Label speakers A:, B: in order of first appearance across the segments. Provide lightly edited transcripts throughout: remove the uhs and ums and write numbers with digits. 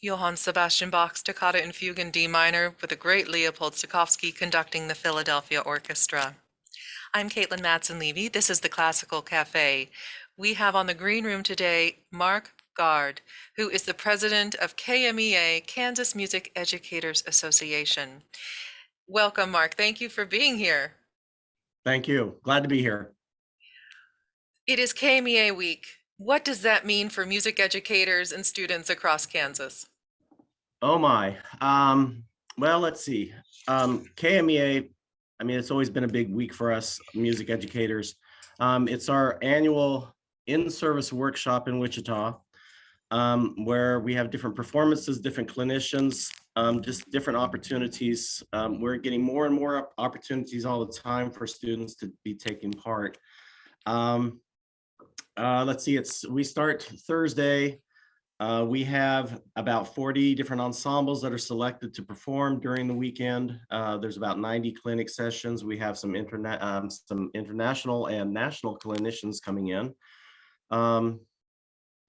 A: Johann Sebastian Bach's Toccata in Fugue in D minor with the great Leopold Tchaikovsky conducting the Philadelphia Orchestra. I'm Katelyn Matson-Levy. This is the Classical Cafe. We have on the green room today Mark Gard, who is the president of KMEA, Kansas Music Educators Association. Welcome, Mark. Thank you for being here.
B: Thank you. Glad to be here.
A: It is KMEA week. What does that mean for music educators and students across Kansas?
B: Oh my. Well, let's see. KMEA, I mean, it's always been a big week for us music educators. It's our annual in-service workshop in Wichita, where we have different performances, different clinicians, just different opportunities. We're getting more and more opportunities all the time for students to be taking part. Let's see, we start Thursday. We have about 40 different ensembles that are selected to perform during the weekend. There's about 90 clinic sessions. We have some international and national clinicians coming in.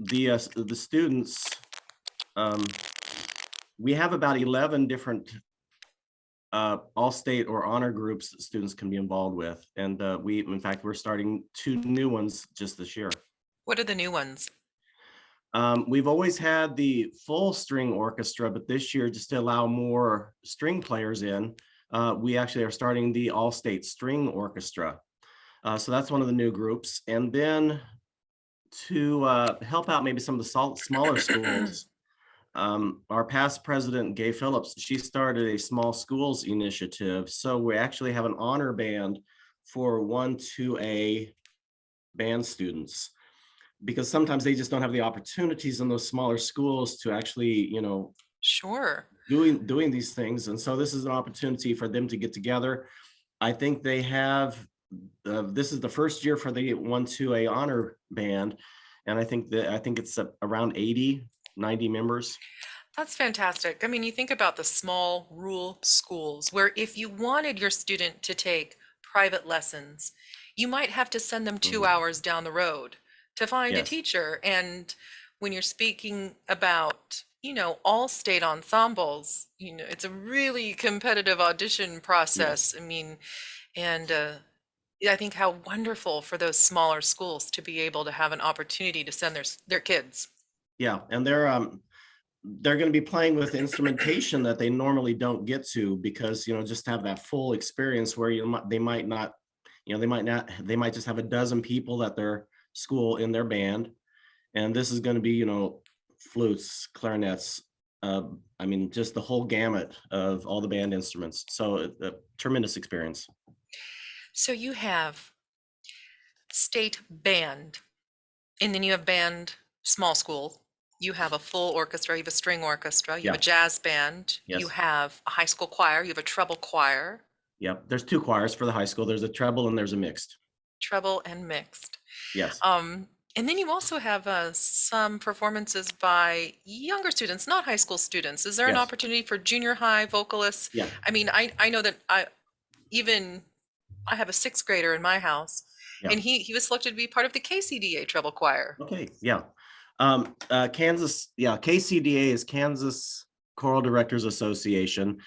B: The students, we have about 11 different all-state or honor groups that students can be involved with. And in fact, we're starting 2 new ones just this year.
A: What are the new ones?
B: We've always had the full string orchestra, but this year, just to allow more string players in, we actually are starting the all-state string orchestra. So that's one of the new groups. And then to help out maybe some of the smaller schools, our past president, Gay Phillips, she started a small schools initiative. So we actually have an honor band for 1-2A band students, because sometimes they just don't have the opportunities in those smaller schools to actually,
A: Sure,
B: doing these things. And so this is an opportunity for them to get together. I think they have, this is the first year for the 1-2A honor band. And I think it's around 80-90 members.
A: That's fantastic. I mean, you think about the small rural schools where if you wanted your student to take private lessons, you might have to send them 2 hours down the road to find a teacher. And when you're speaking about, all state ensembles, it's a really competitive audition process. I mean, and I think how wonderful for those smaller schools to be able to have an opportunity to send their kids.
B: Yeah, and they're going to be playing with instrumentation that they normally don't get to, because just have that full experience where they might just have a dozen people at their school in their band, and this is going to be flutes, clarinets, I mean, just the whole gamut of all the band instruments. So a tremendous experience.
A: So you have state band, and then you have band small school. You have a full orchestra, you have a string orchestra, you have a jazz band, you have a high school choir, you have a treble choir.
B: Yep, there's 2 choirs for the high school. There's a treble and there's a mixed.
A: Treble and mixed.
B: Yes.
A: And then you also have some performances by younger students, not high school students. Is there an opportunity for junior high vocalists?
B: Yeah.
A: I mean, I know that I have a 6th grader in my house, and he was selected to be part of the KCDA treble choir.
B: Okay, yeah. KCDA is Kansas Choral Directors Association,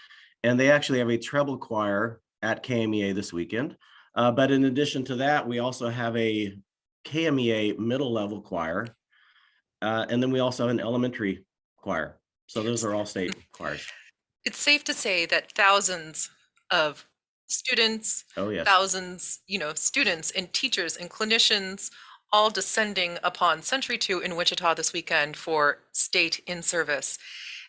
B: and they actually have a treble choir at KMEA this weekend. But in addition to that, we also have a KMEA middle level choir, and then we also have an elementary choir. So those are all state choirs.
A: It's safe to say that thousands of students, thousands, students and teachers and clinicians all descending upon Century 2 in Wichita this weekend for state in service.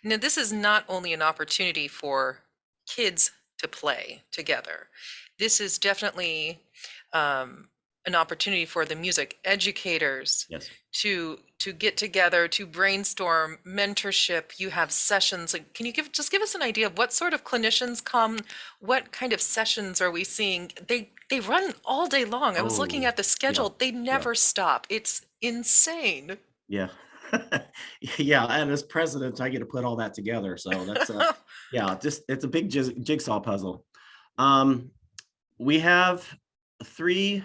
A: Now, this is not only an opportunity for kids to play together. This is definitely an opportunity for the music educators to get together, to brainstorm mentorship. You have sessions. Can you give us an idea of what sort of clinicians come? What kind of sessions are we seeing? They run all day long. I was looking at the schedule. They never stop. It's insane.
B: Yeah. Yeah, and as president, I get to put all that together. So that's it's a big jigsaw puzzle. We have 3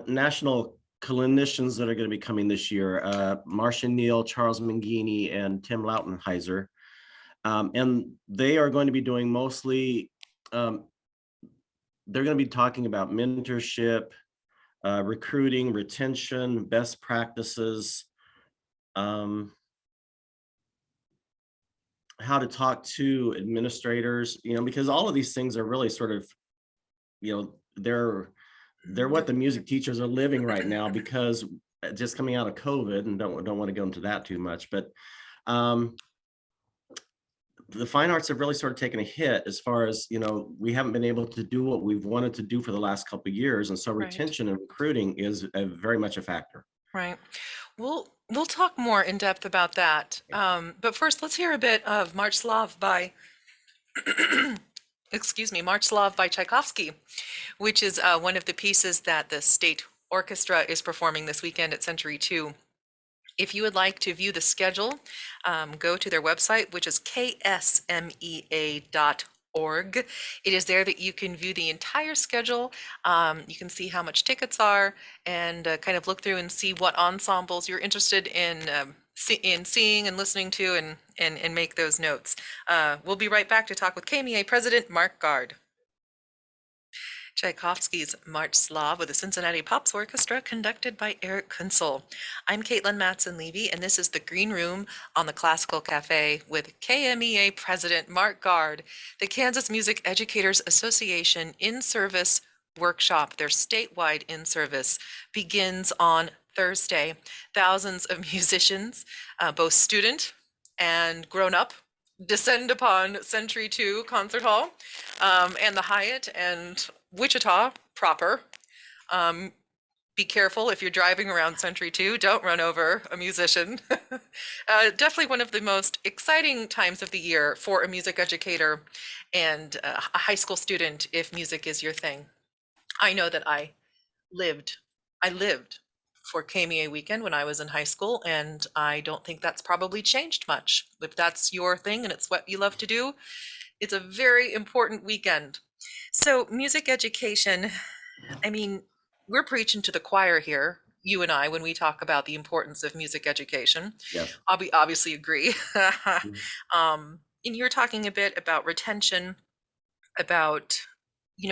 B: national clinicians that are going to be coming this year, Marcia Neal, Charles Mangini, and Tim Lautenheiser. And they are going to be doing mostly, they're going to be talking about mentorship, recruiting, retention, best practices, how to talk to administrators, because all of these things are really sort of, they're what the music teachers are living right now, because just coming out of COVID, and don't want to go into that too much, but the fine arts have really sort of taken a hit as far as, we haven't been able to do what we've wanted to do for the last couple of years. And so retention and recruiting is very much a factor.
A: Right. We'll talk more in depth about that. But first, let's hear a bit of March Slav by, March Slav by Tchaikovsky, which is one of the pieces that the State Orchestra is performing this weekend at Century 2. If you would like to view the schedule, go to their website, which is ksmea.org. It is there that you can view the entire schedule. You can see how much tickets are, and kind of look through and see what ensembles you're interested in seeing and listening to, and make those notes. We'll be right back to talk with KMEA President Mark Gard. Tchaikovsky's March Slav with the Cincinnati Pops Orchestra, conducted by Eric Kunzel. I'm Katelyn Matson-Levy, and this is the Green Room on the Classical Cafe with KMEA President Mark Gard. The Kansas Music Educators Association in-service workshop, their statewide in-service, begins on Thursday. Thousands of musicians, both student and grown-up, descend upon Century 2 Concert Hall, and the Hyatt and Wichita proper. Be careful if you're driving around Century 2, don't run over a musician. Definitely one of the most exciting times of the year for a music educator and a high school student if music is your thing. I know that I lived for KMEA weekend when I was in high school, and I don't think that's probably changed much. If that's your thing and it's what you love to do, it's a very important weekend. So music education, I mean, we're preaching to the choir here, you and I, when we talk about the importance of music education.
B: Yes.
A: Obviously agree. And you're talking a bit about retention, about,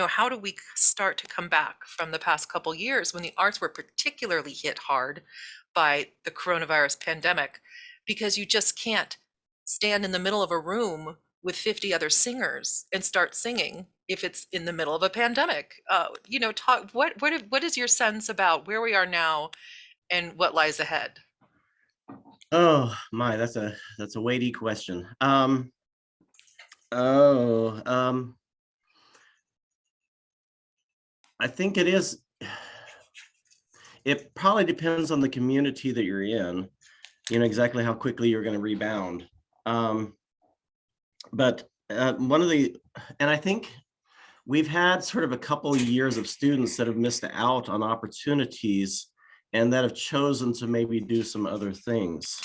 A: how do we start to come back from the past couple years when the arts were particularly hit hard by the coronavirus pandemic, because you just can't stand in the middle of a room with 50 other singers and start singing if it's in the middle of a pandemic. What is your sense about where we are now and what lies ahead?
B: Oh my, that's a weighty question. I think it probably depends on the community that you're in, exactly how quickly you're going to rebound. But and I think we've had sort of a couple of years of students that have missed out on opportunities and that have chosen to maybe do some other things.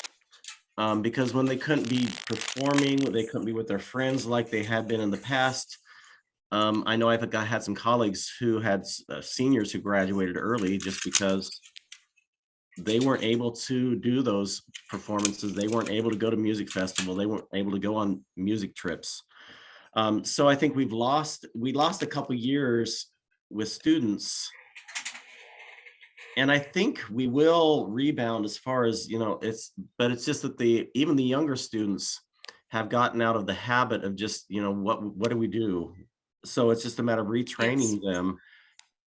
B: Because when they couldn't be performing, they couldn't be with their friends like they had been in the past. I know I've had some colleagues who had seniors who graduated early just because they weren't able to do those performances. They weren't able to go to music festival. They weren't able to go on music trips. So I think we lost a couple years with students, and I think we will rebound as far as, but it's just that even the younger students have gotten out of the habit of just, what do we do? So it's just a matter of retraining them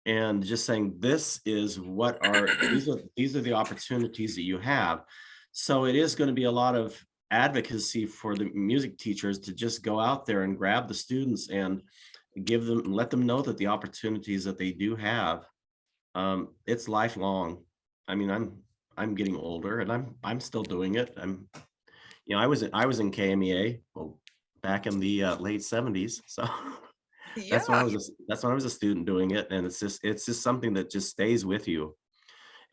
B: and just saying, this is these are the opportunities that you have. So it is going to be a lot of advocacy for the music teachers to just go out there and grab the students and let them know that the opportunities that they do have, it's lifelong. I mean, I'm getting older and I'm still doing it. I was in KMEA back in the late 70s. So that's when I was a student doing it. And it's just something that just stays with you.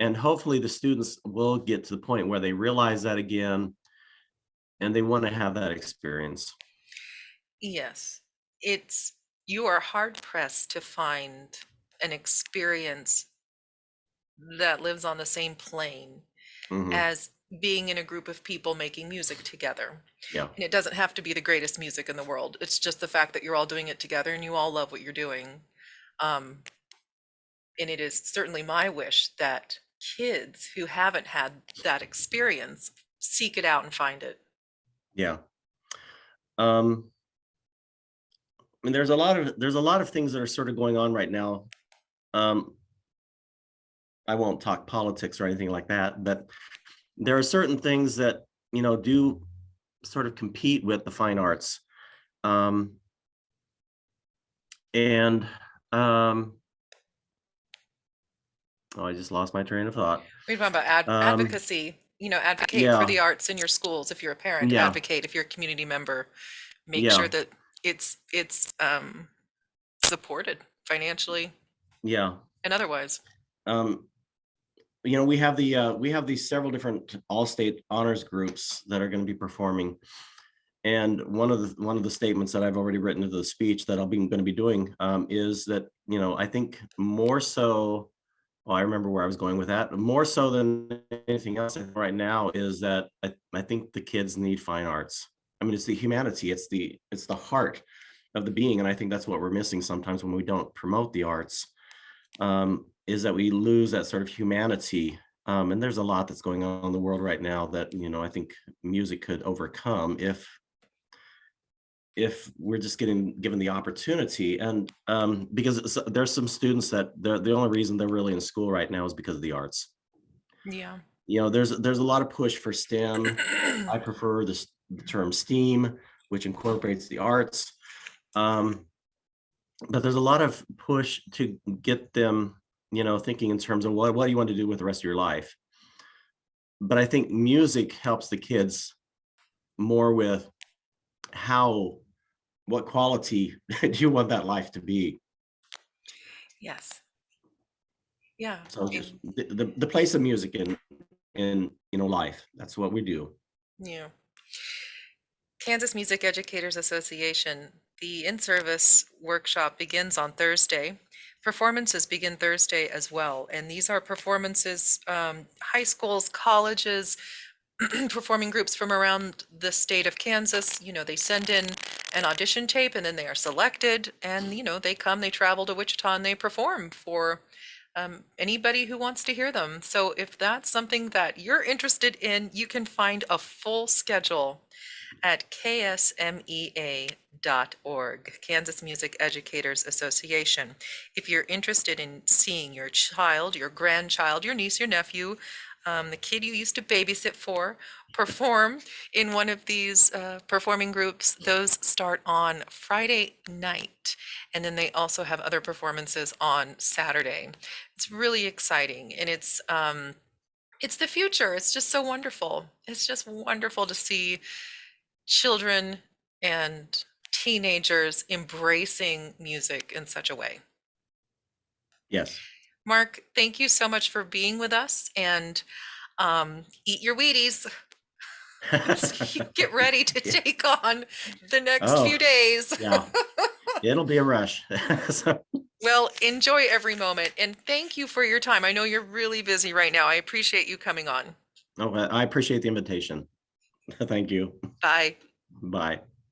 B: And hopefully the students will get to the point where they realize that again, and they want to have that experience.
A: Yes, you are hard pressed to find an experience that lives on the same plane as being in a group of people making music together.
B: Yeah.
A: And it doesn't have to be the greatest music in the world. It's just the fact that you're all doing it together and you all love what you're doing. And it is certainly my wish that kids who haven't had that experience seek it out and find it.
B: Yeah. And there's a lot of things that are sort of going on right now. I won't talk politics or anything like that, but there are certain things that, do sort of compete with the fine arts. And I just lost my train of thought.
A: We're talking about advocacy, advocate for the arts in your schools. If you're a parent, advocate. If you're a community member, make sure that it's supported financially.
B: Yeah.
A: And otherwise.
B: We have these several different all-state honors groups that are going to be performing. And one of the statements that I've already written into the speech that I'm going to be doing is that, I think more so, I remember where I was going with that, more so than anything else right now is that I think the kids need fine arts. I mean, it's the humanity, it's the heart of the being. And I think that's what we're missing sometimes when we don't promote the arts, is that we lose that sort of humanity. And there's a lot that's going on in the world right now that, I think music could overcome if we're just given the opportunity. And because there's some students that the only reason they're really in school right now is because of the arts.
A: Yeah.
B: There's a lot of push for STEM. I prefer the term STEAM, which incorporates the arts. But there's a lot of push to get them, thinking in terms of what do you want to do with the rest of your life? But I think music helps the kids more with what quality do you want that life to be?
A: Yes. Yeah.
B: So just the place of music in life. That's what we do.
A: Yeah. Kansas Music Educators Association, the in-service workshop begins on Thursday. Performances begin Thursday as well. And these are performances, high schools, colleges, performing groups from around the state of Kansas. They send in an audition tape and then they are selected and, they travel to Wichita and they perform for anybody who wants to hear them. So if that's something that you're interested in, you can find a full schedule at ksmea.org, Kansas Music Educators Association. If you're interested in seeing your child, your grandchild, your niece, your nephew, the kid you used to babysit for, perform in one of these performing groups, those start on Friday night. And then they also have other performances on Saturday. It's really exciting. And it's the future. It's just so wonderful. It's just wonderful to see children and teenagers embracing music in such a way.
B: Yes.
A: Mark, thank you so much for being with us, and eat your Wheaties. Get ready to take on the next few days.
B: Yeah, it'll be a rush.
A: Well, enjoy every moment, and thank you for your time. I know you're really busy right now. I appreciate you coming on.
B: I appreciate the invitation. Thank you.
A: Bye.
B: Bye.